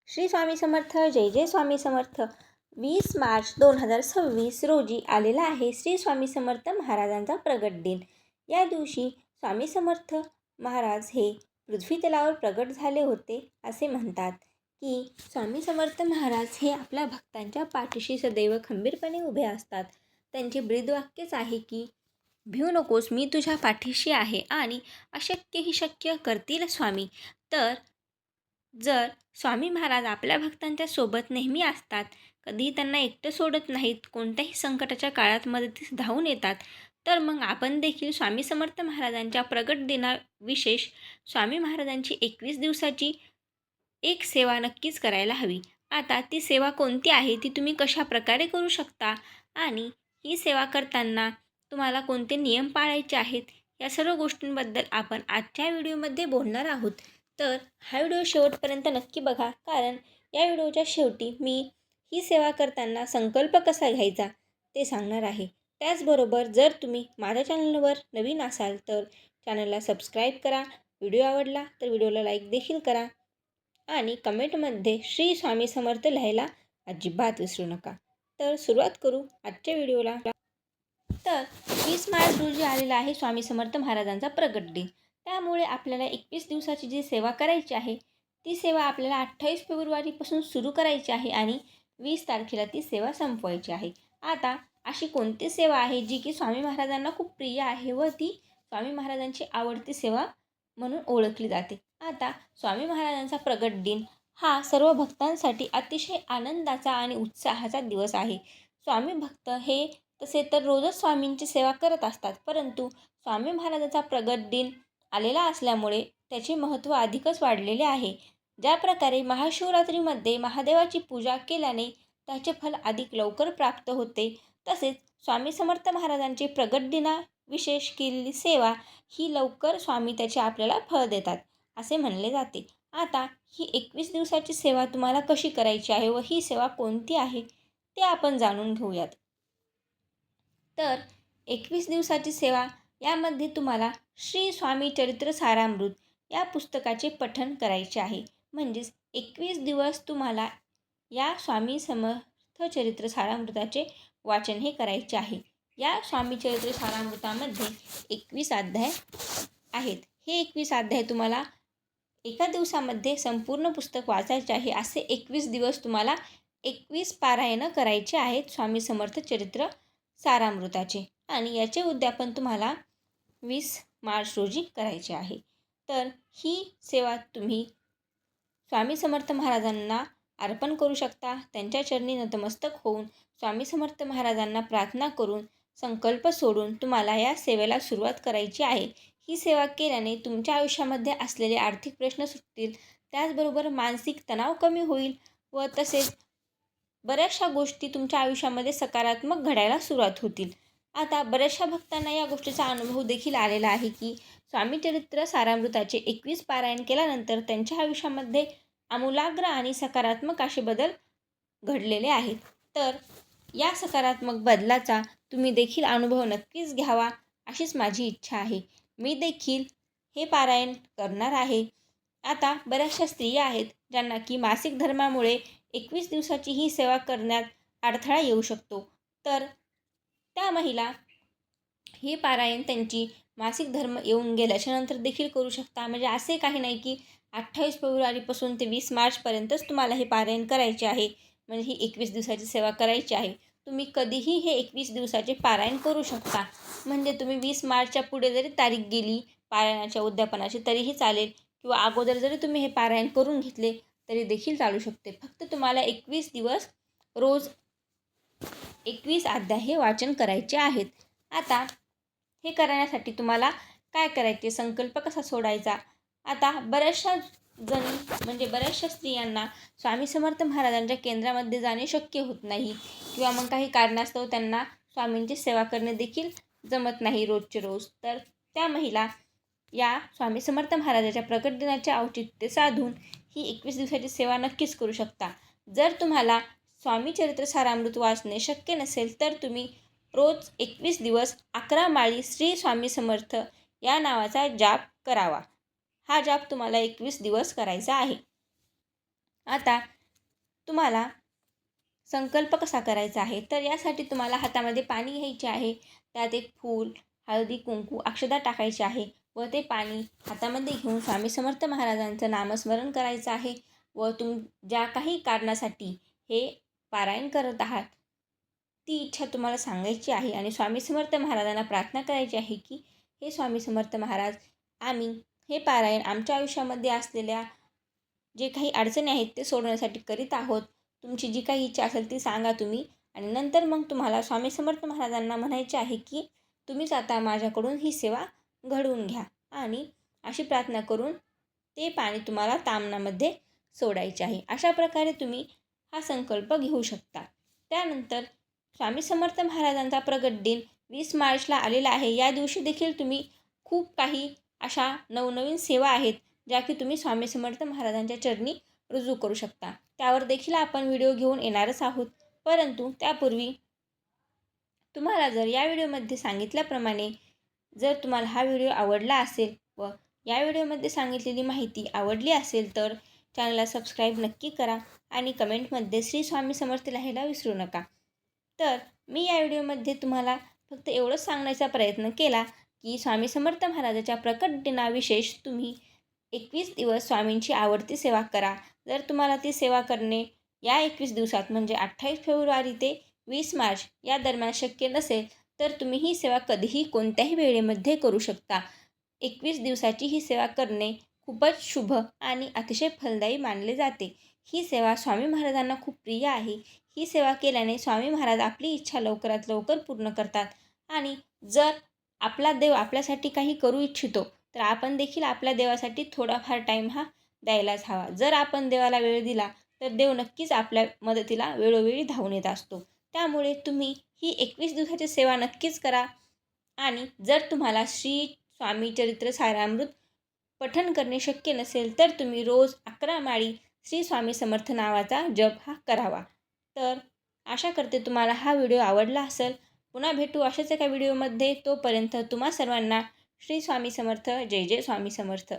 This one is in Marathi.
श्री स्वामी समर्थ. जय जय स्वामी समर्थ. 20 मार्च 2026 रोजी आलेला आहे श्री स्वामी समर्थ महाराजांचा प्रगट दिन. या दिवशी स्वामी समर्थ महाराज हे पृथ्वी तलावर प्रगट झाले होते. असे म्हणतात की स्वामी समर्थ महाराज हे आपल्या भक्तांच्या पाठीशी सदैव खंबीरपणे उभे असतात. त्यांचे ब्रीदवाक्यच आहे की भिऊ नकोस, मी तुझ्या पाठीशी आहे आणि अशक्य ही शक्य करतील स्वामी. तर जर स्वामी महाराज आपल्या भक्तांच्या सोबत नेहमी असतात, कधीही त्यांना एकटं सोडत नाहीत, कोणत्याही संकटाच्या काळात मदतीस धावून येतात, तर मग आपण देखील स्वामी समर्थ महाराजांच्या प्रगट दिना विशेष स्वामी महाराजांची 21 दिवसाची एक सेवा नक्कीच करायला हवी. आता ती सेवा कोणती आहे, ती तुम्ही कशा प्रकारे करू शकता आणि ही सेवा करताना तुम्हाला कोणते नियम पाळायचे आहेत, या सर्व गोष्टींबद्दल आपण आजच्या व्हिडिओमध्ये बोलणार आहोत. तर हा व्हिडिओ शेवटपर्यंत नक्की बघा, कारण या व्हिडिओच्या शेवटी मी ही सेवा करताना संकल्प कसा घ्यायचा ते सांगणार आहे. त्याचबरोबर जर तुम्ही माझ्या चॅनलवर नवीन असाल तर चॅनलला सबस्क्राईब करा. व्हिडिओ आवडला तर व्हिडिओला लाईक देखील करा आणि कमेंटमध्ये श्री स्वामी समर्थ लिहायला अजिबात विसरू नका. तर सुरुवात करू आजच्या व्हिडिओला. तर 20 मार्च रोजी आलेला आहे स्वामी समर्थ महाराजांचा प्रगट दिन. त्यामुळे आपल्याला 21 दिवसाची जी सेवा करायची आहे, ती सेवा आपल्याला 28 फेब्रुवारीपासून सुरू करायची आहे आणि 20 तारखेला ती सेवा संपवायची आहे. आता अशी कोणती सेवा आहे जी की स्वामी महाराजांना खूप प्रिय आहे व ती स्वामी महाराजांची आवडती सेवा म्हणून ओळखली जाते. आता स्वामी महाराजांचा प्रगट दिन हा सर्व भक्तांसाठी अतिशय आनंदाचा आणि उत्साहाचा दिवस आहे. स्वामी भक्त हे तसे तर रोजच स्वामींची सेवा करत असतात, परंतु स्वामी महाराजांचा प्रगट दिन आलेला असल्यामुळे त्याचे महत्त्व अधिकच वाढलेले आहे. ज्या प्रकारे महाशिवरात्रीमध्ये महादेवाची पूजा केल्याने त्याचे फल अधिक लवकर प्राप्त होते, तसेच स्वामी समर्थ महाराजांचे प्रगट दिना विशेष केलेली सेवा ही लवकर स्वामी त्याचे आपल्याला फळ देतात असे म्हणले जाते. आता ही 21 दिवसाची सेवा तुम्हाला कशी करायची आहे व ही सेवा कोणती आहे ते आपण जाणून घेऊयात. तर 21 दिवसाची सेवा यामध्ये तुम्हाला श्री स्वामी चरित्र सारामृत या पुस्तकाचे पठण करायचे आहे. म्हणजेच 21 दिवस तुम्हाला या स्वामी समर्थ चरित्र सारामृताचे वाचन हे करायचे आहे. या स्वामी चरित्र सारामृतामध्ये 21 अध्याय आहेत. हे 21 अध्याय तुम्हाला एका दिवसामध्ये संपूर्ण पुस्तक वाचायचे आहे. असे 21 दिवस तुम्हाला 21 पारायणं करायचे आहेत स्वामी समर्थ चरित्र सारामृताचे आणि याचे उद्यापन तुम्हाला 20 मार्च रोजी करायचे आहे. तर ही सेवा तुम्ही स्वामी समर्थ महाराजांना अर्पण करू शकता. त्यांच्या चरणी नतमस्तक होऊन स्वामी समर्थ महाराजांना प्रार्थना करून संकल्प सोडून तुम्हाला या सेवेला सुरुवात करायची आहे. ही सेवा केल्याने तुमच्या आयुष्यामध्ये असलेले आर्थिक प्रश्न सुटतील, त्याचबरोबर मानसिक तणाव कमी होईल व तसेच बऱ्याचशा गोष्टी तुमच्या आयुष्यामध्ये सकारात्मक घडायला सुरुवात होतील. आता बऱ्याचशा भक्तांना या गोष्टीचा अनुभव देखील आलेला आहे की स्वामी चरित्र सारामृताचे 21 पारायण केल्यानंतर त्यांच्या आयुष्यामध्ये आमूलाग्र आणि सकारात्मक असे बदल घडलेले आहेत. तर या सकारात्मक बदलाचा तुम्ही देखील अनुभव नक्कीच घ्यावा अशीच माझी इच्छा आहे. मी देखील हे पारायण करणार आहे. आता बऱ्याचशा स्त्रिया आहेत ज्यांना की मासिक धर्मामुळे 21 दिवसाची ही सेवा करण्यात अडथळा येऊ शकतो. तर त्या महिला हे पारायण त्यांची मासिक धर्म येऊन गेल्याच्यानंतर देखील करू शकता. म्हणजे असे काही नाही की 28 फेब्रुवारीपासून ते 20 मार्चपर्यंतच तुम्हाला हे पारायण करायचे आहे, म्हणजे ही 21 दिवसाची सेवा करायची आहे. तुम्ही कधीही हे 21 दिवसाचे पारायण करू शकता. म्हणजे तुम्ही 20 मार्चच्या पुढे जरी तारीख गेली पारायणाच्या उद्यापनाची तरीही चालेल, किंवा अगोदर जरी तुम्ही हे पारायण करून घेतले तरी देखील चालू शकते. फक्त तुम्हाला 21 दिवस रोज 21 अध्याय हे वाचन करायचे आहेत. आता हे करण्यासाठी तुम्हाला काय करायचे, संकल्प कसा सोडायचा. आता बऱ्याचशा जणी म्हणजे बऱ्याचशा स्त्रियांना स्वामी समर्थ महाराजांच्या केंद्रामध्ये जाणे शक्य होत नाही, किंवा मग काही कारणास्तव त्यांना स्वामींची सेवा करणे देखील जमत नाही रोजचे रोज. तर त्या महिला या स्वामी समर्थ महाराजाच्या प्रकट दिनाचे औचित्य साधून ही 21 दिवसाची सेवा नक्कीच करू शकता. जर तुम्हाला स्वामी चरित्र सारामृत वाचणे शक्य नसेल तर तुम्ही रोज 21 दिवस 11 माळी श्री स्वामी समर्थ या नावाचा जाप करावा. हा जाप तुम्हाला 21 दिवस करायचा आहे. आता तुम्हाला संकल्प कसा करायचा आहे, तर यासाठी तुम्हाला हातामध्ये पाणी घ्यायचे आहे. त्यात एक फूल, हळदी, कुंकू, अक्षता टाकायची आहे व ते पाणी हातामध्ये घेऊन स्वामी समर्थ महाराजांचं नामस्मरण करायचं आहे व ज्या काही कारणासाठी हे पारायण करत आहात, ती इच्छा तुम्हाला सांगायची आहे आणि स्वामी समर्थ महाराजांना प्रार्थना करायची आहे की हे स्वामी समर्थ महाराज, आम्ही हे पारायण आमच्या आयुष्यामध्ये असलेल्या जे काही अडचणी आहेत ते सोडवण्यासाठी करीत आहोत. तुमची जी काही इच्छा असेल ती सांगा तुम्ही. आणि नंतर मग तुम्हाला स्वामी समर्थ महाराजांना म्हणायचे आहे की तुम्हीच आता माझ्याकडून ही सेवा घडवून घ्या आणि अशी प्रार्थना करून ते पाणी तुम्हाला तामनामध्ये सोडायचे आहे. अशा प्रकारे तुम्ही हा संकल्प घेऊ शकता. त्यानंतर स्वामी समर्थ महाराजांचा प्रगट दिन 20 मार्चला आलेला आहे. या दिवशी देखील तुम्ही खूप काही अशा नवनवीन सेवा आहेत ज्या की तुम्ही स्वामी समर्थ महाराजांच्या चरणी रुजू करू शकता. त्यावर देखील आपण व्हिडिओ घेऊन येणारच आहोत. परंतु त्यापूर्वी तुम्हाला जर या व्हिडिओमध्ये सांगितल्याप्रमाणे जर तुम्हाला हा व्हिडिओ आवडला असेल व या व्हिडिओमध्ये सांगितलेली माहिती आवडली असेल तर चॅनलला सबस्क्राईब नक्की करा आणि कमेंटमध्ये श्री स्वामी समर्थ लिहायला विसरू नका. तर मी या व्हिडिओमध्ये तुम्हाला फक्त एवढंच सांगण्याचा प्रयत्न केला की स्वामी समर्थ महाराजाच्या प्रकट दिनाविशेष तुम्ही 21 दिवस स्वामींची आवडती सेवा करा. जर तुम्हाला ती सेवा करणे या 21 दिवसात म्हणजे 28 फेब्रुवारी ते 20 मार्च या दरम्यान शक्य नसेल तर तुम्ही ही सेवा कधीही कोणत्याही वेळेमध्ये करू शकता. 21 दिवसाची ही सेवा करणे खूपच शुभ आणि अतिशय फलदायी मानले जाते. ही सेवा स्वामी महाराजांना खूप प्रिय आहे. ही सेवा केल्याने स्वामी महाराज आपली इच्छा लवकरात लवकर पूर्ण करतात आणि जर आपला देव आपल्यासाठी काही करू इच्छितो तर आपण देखील आपल्या देवासाठी थोडाफार टाईम हा द्यायलाच हवा. जर आपण देवाला वेळ दिला तर देव नक्कीच आपल्या मदतीला वेळोवेळी धावून येत असतो. त्यामुळे तुम्ही ही 21 दिवसाची सेवा नक्कीच करा आणि जर तुम्हाला श्री स्वामी चरित्र सारामृत पठण करणे शक्य नसेल तर तुम्ही रोज 11 माळी श्री स्वामी समर्थ नावाचा जप हा करावा. तर आशा करते तुम्हाला हा व्हिडिओ आवडला असेल. पुन्हा भेटू अशाच एका व्हिडिओमध्ये. तोपर्यंत तुम्हा सर्वांना श्री स्वामी समर्थ. जय जय स्वामी समर्थ.